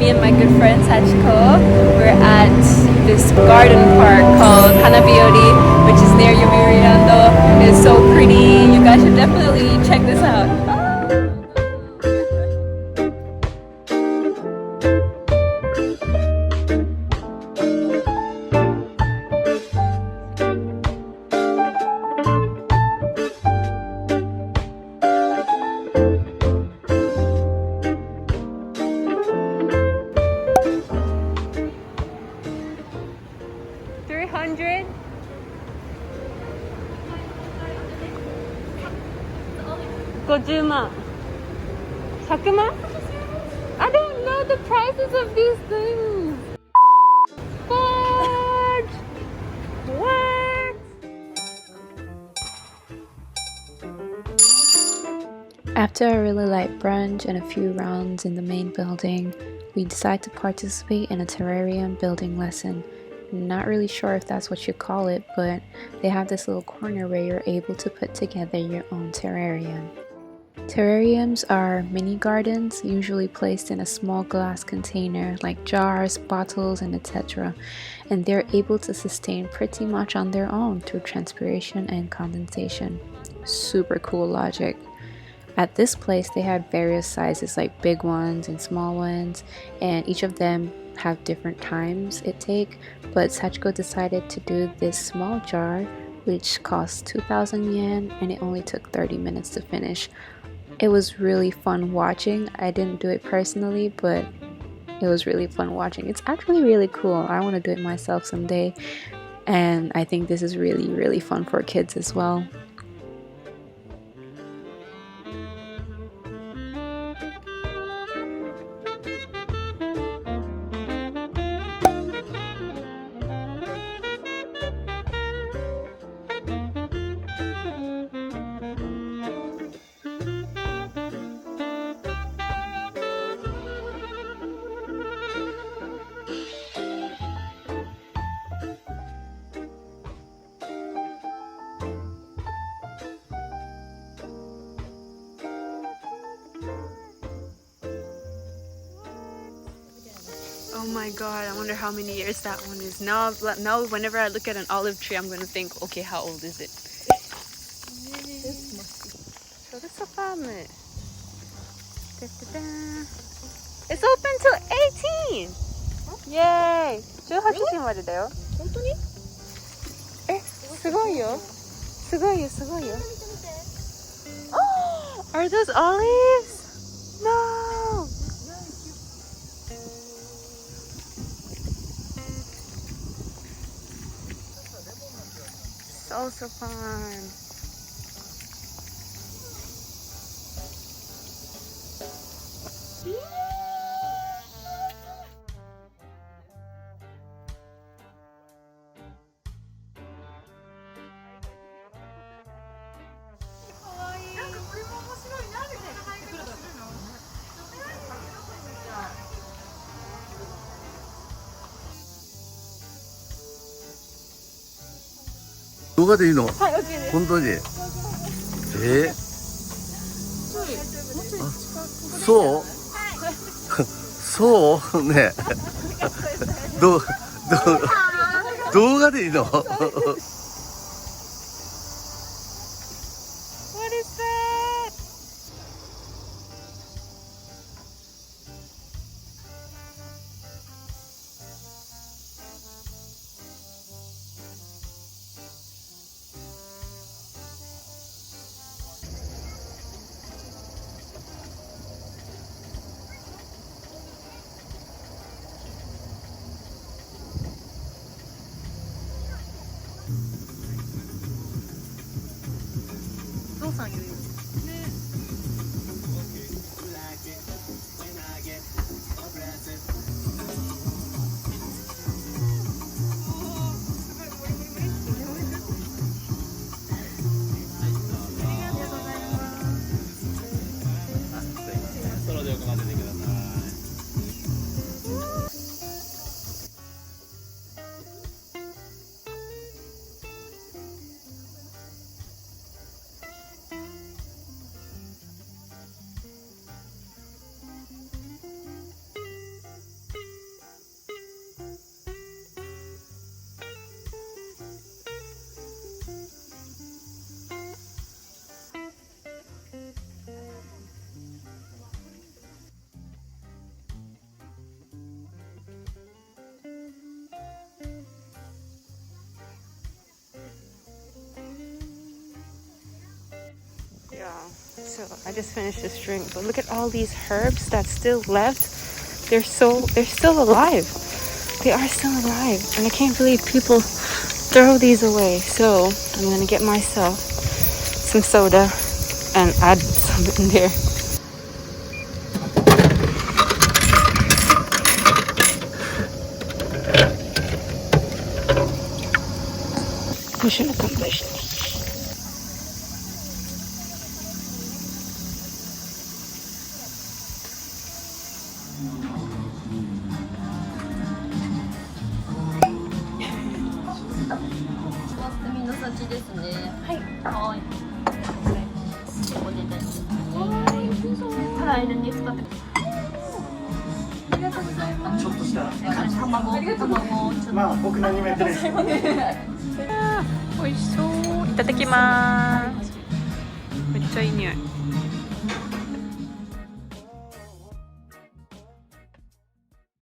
me and my good friend Sachiko. We're at this garden park called Hanabiyori, which is near Yomiuri Ando. It's so pretty. You guys should definitely check this out. Gojuma. Sakuma? I don't know the prices of these things. Fudge! What? After a really light brunch and a few rounds in the main building, we decide to participate in a terrarium building lesson. Not really sure if that's what you call it, but they have this little corner where you're able to put together your own terrarium. Terrariums are mini gardens, usually placed in a small glass container like jars, bottles, and etc. And they're able to sustain pretty much on their own through transpiration and condensation. Super cool logic. At this place, they had various sizes like big ones and small ones, and each of them have different times it take, but Sachiko decided to do this small jar which cost 2,000 yen and it only took 30 minutes to finish. It was really fun watching. I didn't do it personally, but it was really fun watching. It's actually really cool. I want to do it myself someday, and I think this is really fun for kids as well. Oh my god, I wonder how many years that one is. Now whenever I look at an olive tree, I'm gonna think, okay, how old is it? So this is a farmer. It's open till 18! Yay! 18時までだよ。本当に？え、すごいよ。すごいよ、すごいよ。Oh! Are those olives? No! Also fun.動画でいいの？はい、OK です。本当に？そう？そうね。動画でいいの？What is that? So I just finished this drink, but look at all these herbs that's still left. They're still alive. They are still alive, and I can't believe people throw these away. So I'm gonna get myself some soda and add some in there. Mission accomplished. Oishou. いただきます。めっちゃいい匂い。